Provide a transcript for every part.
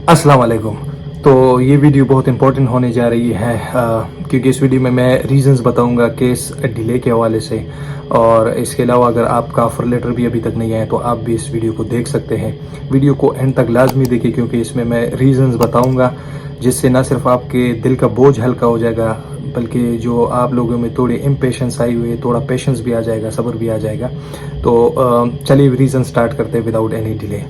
अस्सलाम वालेकुम। तो ये वीडियो बहुत इंपॉर्टेंट होने जा रही है क्योंकि इस वीडियो में मैं रीजंस बताऊंगा केस डिले के हवाले से। और इसके अलावा अगर आपका ऑफर लेटर भी अभी तक नहीं आया तो आप भी इस वीडियो को देख सकते हैं। वीडियो को एंड तक लाजमी देखिए क्योंकि इसमें मैं रीजंस बताऊंगा जिससे ना सिर्फ आपके दिल का बोझ हल्का हो जाएगा बल्कि जो आप लोगों में थोड़ी इम्पेशेंस आई हुई है थोड़ा पेशेंस भी आ जाएगा, सब्र भी आ जाएगा। तो चलिए रीज़न स्टार्ट करते हैं विदाउट एनी डिले।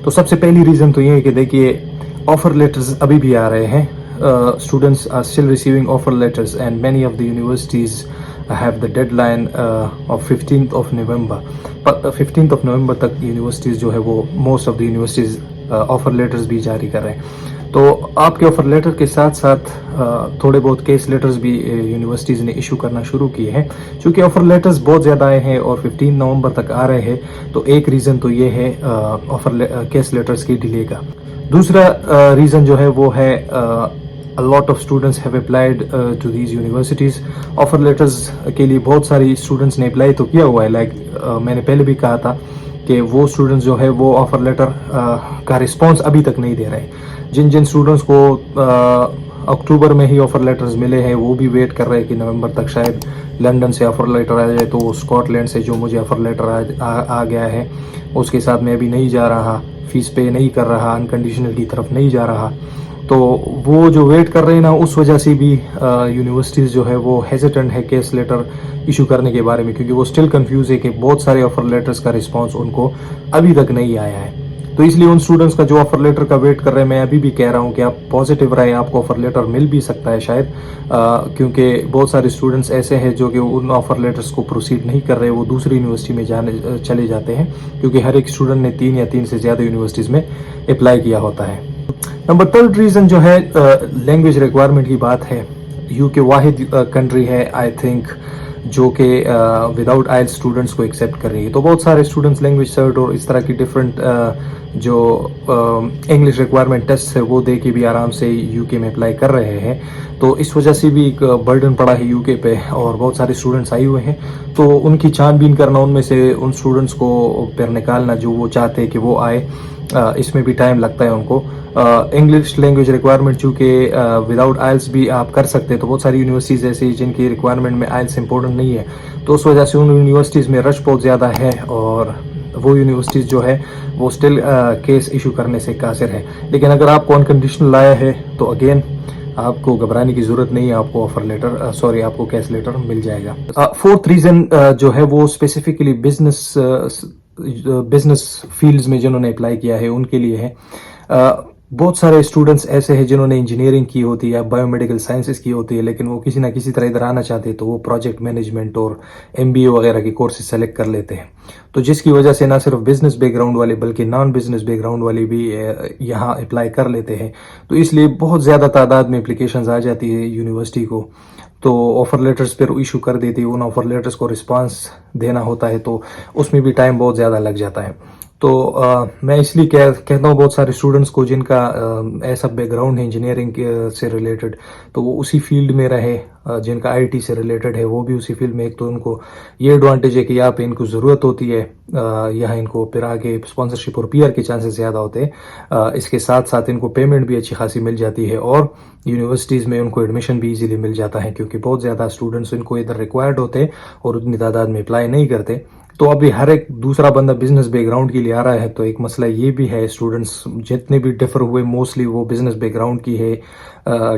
तो सबसे पहली रीज़न तो ये है कि देखिए ऑफर लेटर्स अभी भी आ रहे हैं। Students are still receiving offer letters and many of the universities have the deadline of 15th of November. 15th of November तक यूनिवर्सिटीज़ जो है वो most of the universities offer letters भी जारी कर रहे हैं। तो आपके ऑफर लेटर के साथ साथ थोड़े बहुत केस लेटर्स भी यूनिवर्सिटीज़ ने इशू करना शुरू किए हैं। चूँकि ऑफर लेटर्स बहुत ज़्यादा आए हैं और 15 नवंबर तक आ रहे हैं तो एक रीज़न तो ये है केस लेटर्स की डिले का। दूसरा रीज़न जो है वो है a lot of students have applied to these universities। Offer letters के लिए बहुत सारी स्टूडेंट्स ने अप्लाई तो किया हुआ है। मैंने पहले भी कहा था कि वो स्टूडेंट्स जो है वो ऑफर लेटर का रिस्पांस अभी तक नहीं दे रहे हैं। जिन जिन स्टूडेंट्स को अक्टूबर में ही ऑफर लेटर्स मिले हैं वो भी वेट कर रहे हैं कि नवंबर तक शायद लंदन से ऑफर लेटर आ जाए। तो स्कॉटलैंड से जो मुझे ऑफर लेटर आ गया है उसके साथ मैं अभी नहीं जा रहा, फीस पे नहीं कर रहा, अनकंडीशनल की तरफ नहीं जा रहा। तो वो जो वेट कर रहे हैं ना उस वजह से भी यूनिवर्सिटीज़ जो है वो हेजिटेंट है केस लेटर इशू करने के बारे में क्योंकि वो स्टिल कंफ्यूज है कि बहुत सारे ऑफर लेटर्स का रिस्पांस उनको अभी तक नहीं आया है। तो इसलिए उन स्टूडेंट्स का जो ऑफर लेटर का वेट कर रहे हैं मैं अभी भी कह रहा हूँ कि आप पॉजिटिव रहें, आपको ऑफर लेटर मिल भी सकता है शायद। क्योंकि बहुत सारे स्टूडेंट्स ऐसे हैं जो कि उन ऑफर लेटर्स को प्रोसीड नहीं कर रहे, वो दूसरी यूनिवर्सिटी में जाने चले जाते हैं क्योंकि हर एक स्टूडेंट ने 3 या 3 से ज़्यादा यूनिवर्सिटीज़ में अप्लाई किया होता है। नंबर थर्ड रीज़न जो है लैंग्वेज रिक्वायरमेंट की बात है। यूके वाहिद कंट्री है आई थिंक जो कि विदाउट आइल्स स्टूडेंट्स को एक्सेप्ट कर रही है। तो बहुत सारे स्टूडेंट्स लैंग्वेज सर्ट और इस तरह की डिफरेंट जो इंग्लिश रिक्वायरमेंट टेस्ट है वो दे के भी आराम से यूके में अप्लाई कर रहे हैं। तो इस वजह से भी एक बर्डन पड़ा है यूके पे और बहुत सारे स्टूडेंट्स आए हुए हैं। तो उनकी छानबीन करना, उनमें से उन स्टूडेंट्स को फिर निकालना जो वो चाहते हैं कि वो आए, इसमें भी टाइम लगता है उनको। इंग्लिश लैंग्वेज रिक्वायरमेंट चूँकि विदाउट आइल्स भी आप कर सकते हैं तो बहुत सारी यूनिवर्सिटीज़ ऐसी जिनकी रिक्वायरमेंट में आइल्स इंपॉर्टेंट नहीं है तो उस वजह से उन यूनिवर्सिटीज़ में रश बहुत ज़्यादा है और वो यूनिवर्सिटीज़ जो है वो स्टिल केस इशू करने से कासिर है। लेकिन अगर आपको अनकंडीशनल लाया है तो अगेन आपको घबराने की ज़रूरत नहीं है, आपको ऑफर लेटर आपको कैश लेटर मिल जाएगा। फोर्थ रीज़न जो है वो स्पेसिफिकली बिजनेस फील्ड्स में जिन्होंने अप्लाई किया है उनके लिए है। बहुत सारे स्टूडेंट्स ऐसे हैं जिन्होंने इंजीनियरिंग की होती है या बायोमेडिकल साइंसेज की होती है लेकिन वो किसी ना किसी तरह इधर आना चाहते हैं तो वो प्रोजेक्ट मैनेजमेंट और एमबीए वगैरह के कोर्सेज सेलेक्ट कर लेते हैं। तो जिसकी वजह से ना सिर्फ बिजनेस बैकग्राउंड वाले बल्कि नॉन बिजनेस बैकग्राउंड वाले भी यहाँ अप्लाई कर लेते हैं। तो इसलिए बहुत ज़्यादा तादाद में एप्लीकेशंस आ जाती है यूनिवर्सिटी को। तो ऑफ़र लेटर्स पर इशू कर देती है, उन ऑफ़र लेटर्स को रिस्पांस देना होता है तो उसमें भी टाइम बहुत ज़्यादा लग जाता है। तो मैं इसलिए कहता हूँ बहुत सारे स्टूडेंट्स को जिनका ऐसा बैकग्राउंड है इंजीनियरिंग से रिलेटेड तो वो उसी फील्ड में रहे, जिनका आईटी से रिलेटेड है वो भी उसी फील्ड में। एक तो उनको ये एडवांटेज है कि यहाँ पे इनको ज़रूरत होती है, यहाँ इनको फिर आगे स्पॉन्सरशिप और पीआर के चांसेस ज़्यादा होते हैं। इसके साथ साथ इनको पेमेंट भी अच्छी खासी मिल जाती है और यूनिवर्सिटीज़ में उनको एडमिशन भी इजीली मिल जाता है क्योंकि बहुत ज़्यादा स्टूडेंट्स इनको इधर रिक्वायर्ड होते हैं और उतनी तादाद में अप्लाई नहीं करते। तो अभी हर एक दूसरा बंदा बिजनेस बैकग्राउंड के लिए आ रहा है तो एक मसला ये भी है, स्टूडेंट्स जितने भी डिफर हुए मोस्टली वो बिजनेस बैकग्राउंड की है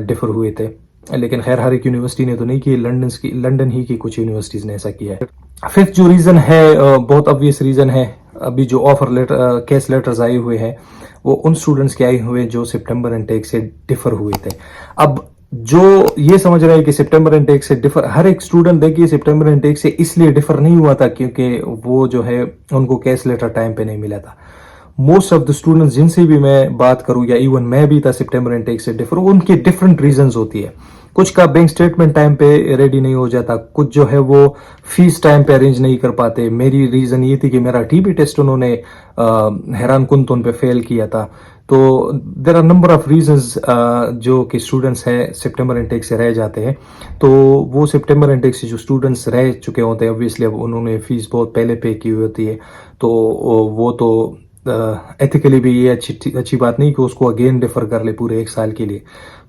डिफर हुए थे। लेकिन खैर हर एक यूनिवर्सिटी ने तो नहीं की, लंदन ही की कुछ यूनिवर्सिटीज़ ने ऐसा किया है। फिफ्थ जो रीज़न है बहुत ऑब्वियस रीज़न है, अभी जो ऑफर लेटर केस लेटर्स आए हुए हैं वो उन स्टूडेंट्स के आए हुए जो सितंबर इनटेक से डिफर हुए थे। अब जो ये समझ रहे हैं कि सितंबर इनटेक से डिफर, हर एक स्टूडेंट देखिए सितंबर इनटेक से इसलिए डिफर नहीं हुआ था क्योंकि वो जो है उनको कैश लेटर टाइम पे नहीं मिला था। मोस्ट ऑफ द स्टूडेंट्स जिनसे भी मैं बात करूं या इवन मैं भी था सितंबर इनटेक से डिफर, उनके डिफरेंट रीजंस होती है। कुछ का बैंक स्टेटमेंट टाइम पे रेडी नहीं हो जाता, कुछ जो है वो फीस टाइम पे अरेंज नहीं कर पाते। मेरी रीज़न ये थी कि मेरा टीबी टेस्ट उन्होंने हैरान कुन तो उन पे फेल किया था। तो there are number of reasons जो कि स्टूडेंट्स हैं सितंबर इनटेक से रह जाते हैं। तो वो सितंबर इनटेक से जो स्टूडेंट्स रह चुके होते हैं ऑब्वियसली अब उन्होंने फीस बहुत पहले पे की हुई होती है तो वो तो एथिकली भी ये अच्छी बात नहीं कि उसको अगेन डिफर कर ले पूरे 1 साल के लिए।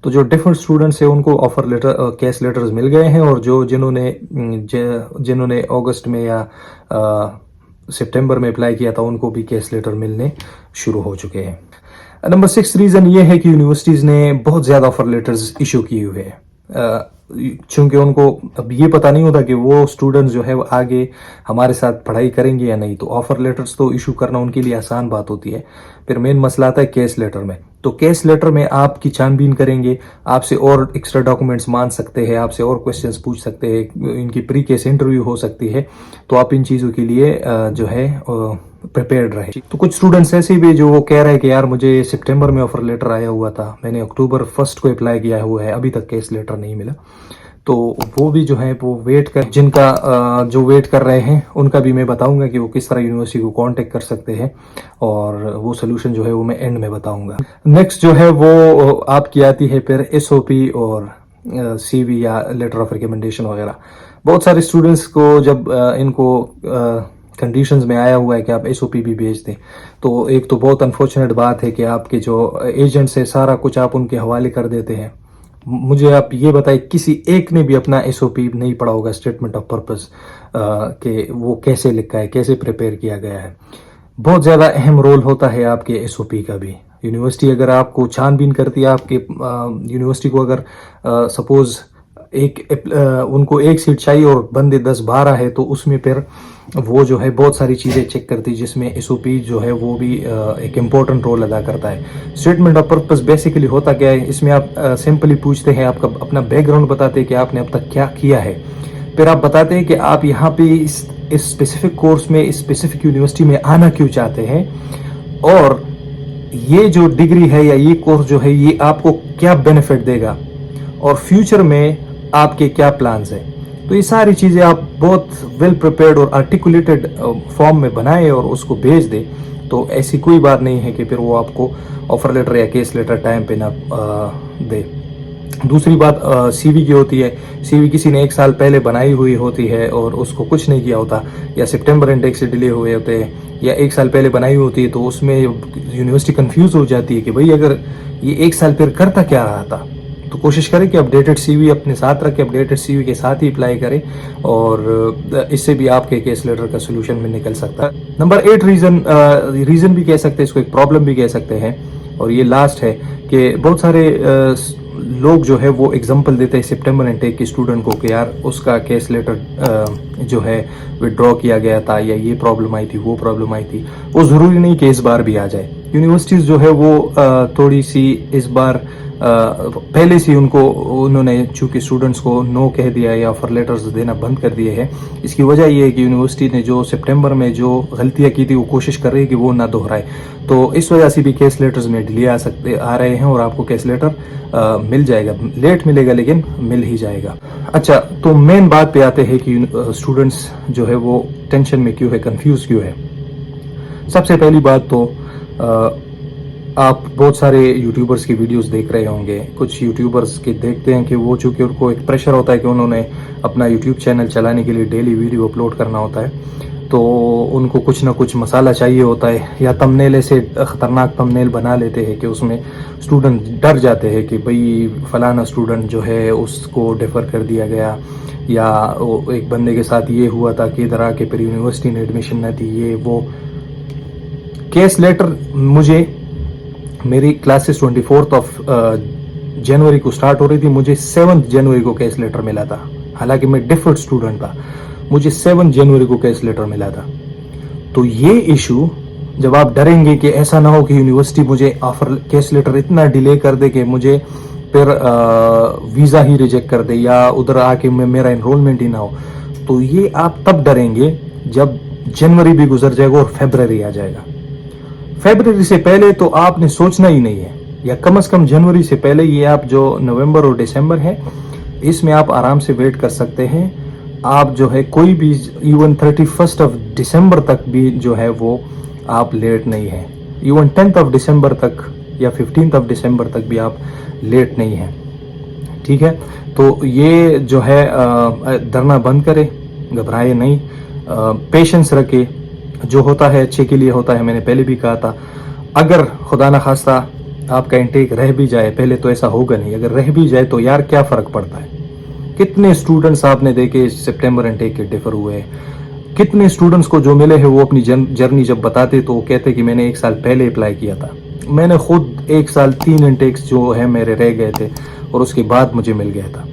तो जो डिफरेंट स्टूडेंट्स हैं उनको ऑफर लेटर केस लेटर्स मिल गए हैं, और जो जिन्होंने अगस्त में या सितंबर में अप्लाई किया था उनको भी केस लेटर मिलने शुरू हो चुके हैं। नंबर 6 रीज़न ये है कि यूनिवर्सिटीज़ ने बहुत ज़्यादा ऑफर लेटर्स इशू किए हुए हैं, चूंकि उनको अब ये पता नहीं होता कि वो स्टूडेंट्स जो है वो आगे हमारे साथ पढ़ाई करेंगे या नहीं। तो ऑफर लेटर्स तो इशू करना उनके लिए आसान बात होती है। फिर मेन मसला आता है केस लेटर में। तो केस लेटर में आपकी छानबीन करेंगे, आपसे और एक्स्ट्रा डॉक्यूमेंट्स मांग सकते हैं, आपसे और क्वेश्चंस पूछ सकते हैं, इनकी प्री केस इंटरव्यू हो सकती है। तो आप इन चीज़ों के लिए जो है प्रिपेयर्ड रहे। तो कुछ स्टूडेंट्स ऐसे भी जो वो कह रहे हैं कि यार मुझे सितंबर में ऑफर लेटर आया हुआ था, मैंने अक्टूबर 1 को अप्लाई किया हुआ है, अभी तक केस लेटर नहीं मिला। तो वो भी जो है वो वेट कर, जिनका जो वेट कर रहे हैं उनका भी मैं बताऊंगा कि वो किस तरह यूनिवर्सिटी को कांटेक्ट कर सकते हैं, और वो सोल्यूशन जो है वो मैं एंड में बताऊंगा। नेक्स्ट जो है वो आपकी आती है फिर एसओपी और सीवी या लेटर ऑफ रिकमेंडेशन वगैरह। बहुत सारे स्टूडेंट्स को जब इनको कंडीशंस में आया हुआ है कि आप एसओपी भी भेज दें, तो एक तो बहुत अनफॉर्चुनेट बात है कि आपके जो एजेंट्स है सारा कुछ आप उनके हवाले कर देते हैं। मुझे आप ये बताएं, किसी एक ने भी अपना एसओपी नहीं पढ़ा होगा, स्टेटमेंट ऑफ पर्पस कि वो कैसे लिखा है, कैसे प्रिपेयर किया गया है। बहुत ज़्यादा अहम रोल होता है आपके एसओपी का भी। यूनिवर्सिटी अगर आपको छानबीन करती है, आपके यूनिवर्सिटी को अगर सपोज उनको एक सीट चाहिए और बंदे 10-12 है, तो उसमें फिर वो जो है बहुत सारी चीज़ें चेक करती है, जिसमें एसओपी जो है वो भी एक इम्पोर्टेंट रोल अदा करता है। स्टेटमेंट ऑफ पर्पस बेसिकली होता क्या है, इसमें आप सिंपली पूछते हैं, आपका अपना बैकग्राउंड बताते हैं कि आपने अब तक क्या किया है। फिर आप बताते हैं कि आप यहाँ पे इस स्पेसिफिक कोर्स में, इस स्पेसिफिक यूनिवर्सिटी में आना क्यों चाहते हैं, और ये जो डिग्री है या ये कोर्स जो है ये आपको क्या बेनिफिट देगा, और फ्यूचर में आपके क्या प्लान्स हैं। तो ये सारी चीज़ें आप बहुत वेल प्रिपेयर्ड और आर्टिकुलेटेड फॉर्म में बनाएं और उसको भेज दें, तो ऐसी कोई बात नहीं है कि फिर वो आपको ऑफर लेटर या केस लेटर टाइम पे ना दे। दूसरी बात सीवी की होती है। सीवी किसी ने 1 साल पहले बनाई हुई होती है और उसको कुछ नहीं किया होता, या सितंबर इंटेक से डिले हुए होते हैं, या 1 साल पहले बनाई होती है, तो उसमें यूनिवर्सिटी कंफ्यूज हो जाती है कि भाई अगर ये 1 साल फिर करता क्या रहा था। तो कोशिश करें कि अपडेटेड सीवी अपने साथ रखें, अपडेटेड सीवी के साथ ही अप्लाई करें, और इससे भी आपके केस लेटर का सोल्यूशन में निकल सकता है। नंबर 8 रीज़न भी कह सकते हैं, इसको एक प्रॉब्लम भी कह सकते हैं, और ये लास्ट है कि बहुत सारे लोग जो है वो एग्जांपल देते हैं सितंबर इनटेक के स्टूडेंट को कि यार उसका केस लेटर जो है विड्रॉ किया गया था, या ये प्रॉब्लम आई थी, वो प्रॉब्लम आई थी। वो ज़रूरी नहीं कि इस बार भी आ जाए। यूनिवर्सिटीज़ जो है वो थोड़ी सी इस बार पहले से उन्होंने चूंकि स्टूडेंट्स को नो कह दिया या ऑफर लेटर्स देना बंद कर दिए हैं। इसकी वजह ये है कि यूनिवर्सिटी ने जो सितंबर में जो गलतियां की थी वो कोशिश कर रही है कि वो ना दोहराए। तो इस वजह से भी केस लेटर्स में डिले आ रहे हैं, और आपको केस लेटर मिल जाएगा, लेट मिलेगा लेकिन मिल ही जाएगा। अच्छा, तो मेन बात पे आते हैं कि स्टूडेंट्स जो है वो टेंशन में क्यों है, कंफ्यूज क्यों है। सबसे पहली बात तो आप बहुत सारे यूट्यूबर्स की वीडियोस देख रहे होंगे। कुछ यूट्यूबर्स के देखते हैं कि वो चूँकि उनको एक प्रेशर होता है कि उन्होंने अपना यूट्यूब चैनल चलाने के लिए डेली वीडियो अपलोड करना होता है, तो उनको कुछ ना कुछ मसाला चाहिए होता है, या थंबनेल ऐसे ख़तरनाक थंबनेल बना लेते हैं कि उसमें स्टूडेंट डर जाते हैं कि भाई फलाना स्टूडेंट जो है उसको डिफ़र कर दिया गया, या एक बंदे के साथ ये हुआ था कि इधर आके फिर यूनिवर्सिटी ने एडमिशन न दी, ये वो। केस लेटर मुझे, मेरी क्लासेस 24 जनवरी को स्टार्ट हो रही थी, मुझे 7 जनवरी को केस लेटर मिला था। हालांकि मैं डिफर्ड स्टूडेंट था, मुझे 7 जनवरी को केस लेटर मिला था। तो ये इशू, जब आप डरेंगे कि ऐसा ना हो कि यूनिवर्सिटी मुझे ऑफर केस लेटर इतना डिले कर दे कि मुझे फिर वीज़ा ही रिजेक्ट कर दे, या उधर आके मेरा एनरोलमेंट ही ना हो, तो ये आप तब डरेंगे जब जनवरी भी गुजर जाएगा और फरवरी आ जाएगा। फरवरी से पहले तो आपने सोचना ही नहीं है, या कम से कम जनवरी से पहले, ये आप जो नवंबर और दिसंबर है इसमें आप आराम से वेट कर सकते हैं। आप जो है कोई भी इवन 31 दिसंबर तक भी जो है वो आप लेट नहीं है, इवन 10 दिसंबर तक या 15 दिसंबर तक भी आप लेट नहीं है। ठीक है, तो ये जो है डरना बंद करें, घबराए नहीं, पेशेंस रखें, जो होता है अच्छे के लिए होता है, मैंने पहले भी कहा था। अगर खुदा ना खास्ता आपका इंटेक रह भी जाए, पहले तो ऐसा होगा नहीं, अगर रह भी जाए तो यार क्या फ़र्क पड़ता है। कितने स्टूडेंट्स आपने देखे सितंबर इंटेक के डिफर हुए हैं, कितने स्टूडेंट्स को जो मिले हैं वो अपनी जर्नी जब बताते तो वो कहते कि मैंने 1 साल पहले अप्लाई किया था, मैंने खुद 1 साल 3 इंटेक्स जो है मेरे रह गए थे और उसके बाद मुझे मिल गया था।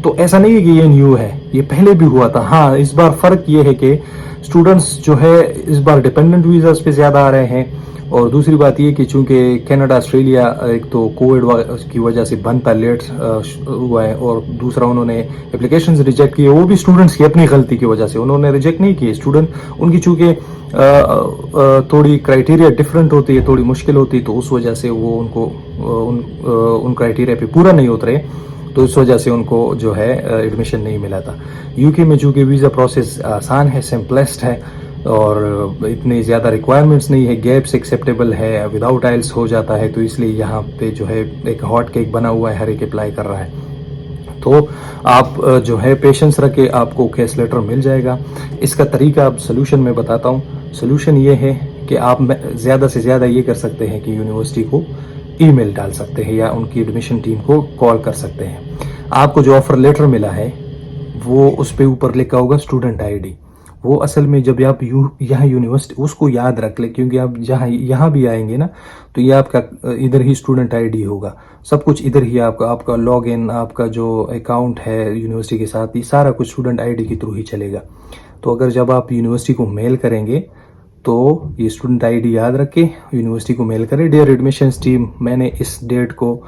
तो ऐसा नहीं है कि ये न्यू है, ये पहले भी हुआ था। हाँ, इस बार फ़र्क ये है कि स्टूडेंट्स जो है इस बार डिपेंडेंट वीज़ास पे ज़्यादा आ रहे हैं, और दूसरी बात ये कि चूंकि कनाडा ऑस्ट्रेलिया एक तो कोविड की वजह से बंद था, लेट हुआ है, और दूसरा उन्होंने एप्लीकेशंस रिजेक्ट किए, वो भी स्टूडेंट्स की अपनी गलती की वजह से उन्होंने रिजेक्ट नहीं किए। स्टूडेंट उनकी चूंकि थोड़ी क्राइटेरिया डिफरेंट होती है, थोड़ी मुश्किल होती है, तो उस वजह से वो उनको उन क्राइटेरिया पे पूरा नहीं उतरे, तो इस वजह से उनको जो है एडमिशन नहीं मिला था। यूके में चूंकि वीज़ा प्रोसेस आसान है, सिंपलेस्ट है, और इतनी ज़्यादा रिक्वायरमेंट्स नहीं है, गैप्स एक्सेप्टेबल है, विदाउट आइल्स हो जाता है, तो इसलिए यहाँ पे जो है एक हॉट केक बना हुआ है, हर एक अप्लाई कर रहा है। तो आप जो है पेशेंस रखे, आपको केस लेटर मिल जाएगा। इसका तरीका अब सोल्यूशन में बताता हूँ। सोल्यूशन ये है कि आप ज़्यादा से ज़्यादा ये कर सकते हैं कि यूनिवर्सिटी को ईमेल डाल सकते हैं या उनकी एडमिशन टीम को कॉल कर सकते हैं। आपको जो ऑफ़र लेटर मिला है वो उस पे ऊपर लिखा होगा स्टूडेंट आईडी। वो असल में जब आप यहाँ यूनिवर्सिटी, उसको याद रख ले, क्योंकि आप जहाँ यहाँ भी आएंगे ना, तो ये आपका इधर ही स्टूडेंट आईडी होगा, सब कुछ इधर ही आपका आपका लॉगिन, आपका जो अकाउंट है यूनिवर्सिटी के साथ, ये सारा कुछ स्टूडेंट आईडी के थ्रू ही चलेगा। तो अगर जब आप यूनिवर्सिटी को मेल करेंगे तो ये स्टूडेंट आईडी याद रख के यूनिवर्सिटी को मेल करें, डियर एडमिशंस टीम, मैंने इस डेट को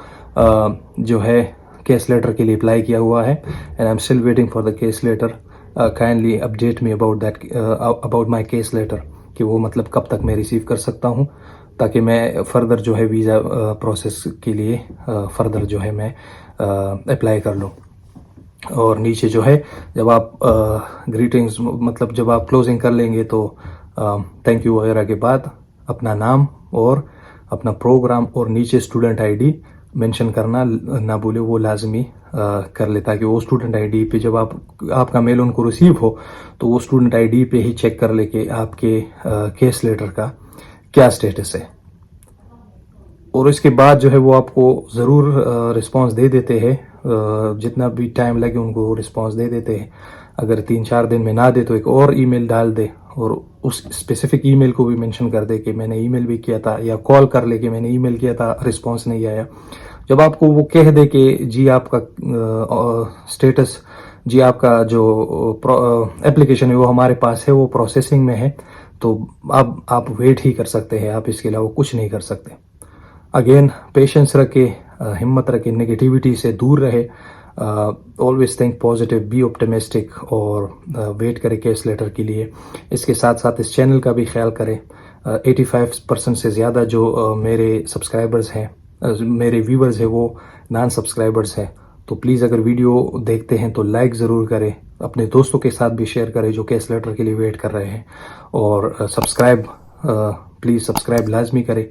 जो है केस लेटर के लिए अप्लाई किया हुआ है, and I am still waiting for the case letter, kindly update me about that, about my case letter, कि वो मतलब कब तक मैं रिसीव कर सकता हूँ, ताकि मैं फर्दर जो है वीज़ा प्रोसेस के लिए फर्दर जो है मैं अप्लाई कर लूँ। और नीचे जो है जब आप ग्रीटिंग्स, मतलब जब आप क्लोजिंग कर लेंगे तो थैंक यू वगैरह के बाद अपना नाम और अपना प्रोग्राम और नीचे स्टूडेंट आईडी मेंशन करना ना भूले, वो लाजमी कर ले, ताकि वो स्टूडेंट आईडी पे जब आपका मेल उनको रिसीव हो तो वो स्टूडेंट आईडी पे ही चेक कर ले कि आपके केस लेटर का क्या स्टेटस है। और इसके बाद जो है वो आपको ज़रूर रिस्पांस दे देते हैं, जितना भी टाइम लगे उनको रिस्पांस दे देते हैं। अगर 3-4 दिन में ना दे तो एक और ईमेल डाल दे और उस स्पेसिफिक ईमेल को भी मेंशन कर दे कि मैंने ईमेल भी किया था, या कॉल कर ले कि मैंने ईमेल किया था, रिस्पांस नहीं आया। जब आपको वो कह दे कि जी आपका स्टेटस, जी आपका जो एप्लीकेशन है वो हमारे पास है, वो प्रोसेसिंग में है, तो अब आप वेट ही कर सकते हैं, आप इसके अलावा कुछ नहीं कर सकते। अगेन पेशेंस रखे, हिम्मत रखे, नेगेटिविटी से दूर रहे, always think positive, be optimistic, और वेट करें केस लेटर के लिए। इसके साथ साथ इस चैनल का भी ख्याल करें। 85% से ज़्यादा जो मेरे सब्सक्राइबर्स हैं, मेरे व्यूवर्स हैं, वो नॉन सब्सक्राइबर्स हैं, तो प्लीज़ अगर वीडियो देखते हैं तो लाइक ज़रूर करें, अपने दोस्तों के साथ भी शेयर करें जो केस लेटर के लिए वेट कर रहे हैं, और सब्सक्राइब प्लीज़ सब्सक्राइब लाजमी करें,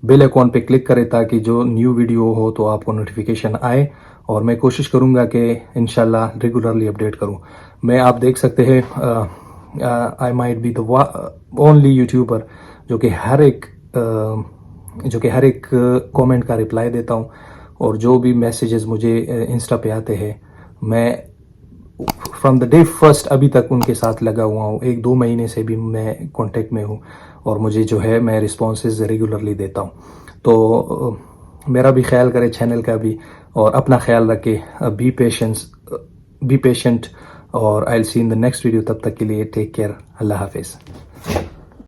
बेल आइकॉन पे क्लिक करें ताकि जो न्यू वीडियो हो तो आपको नोटिफिकेशन आए, और मैं कोशिश करूँगा कि इंशाल्लाह रेगुलरली अपडेट करूँ। मैं, आप देख सकते हैं, I might be the only YouTuber जो कि हर एक कमेंट का रिप्लाई देता हूँ, और जो भी मैसेजेस मुझे इंस्टा पे आते हैं, मैं फ्रॉम द डे फर्स्ट अभी तक उनके साथ लगा हुआ हूँ। 1-2 महीने से भी मैं कांटेक्ट में हूँ, और मुझे जो है मैं रिस्पॉन्सेज रेगुलरली देता हूँ। तो मेरा भी ख्याल करें, चैनल का भी, और अपना ख्याल रखें। बी पेशेंट, और I will see in the next video. तब तक के लिए टेक केयर, अल्लाह हाफिज़।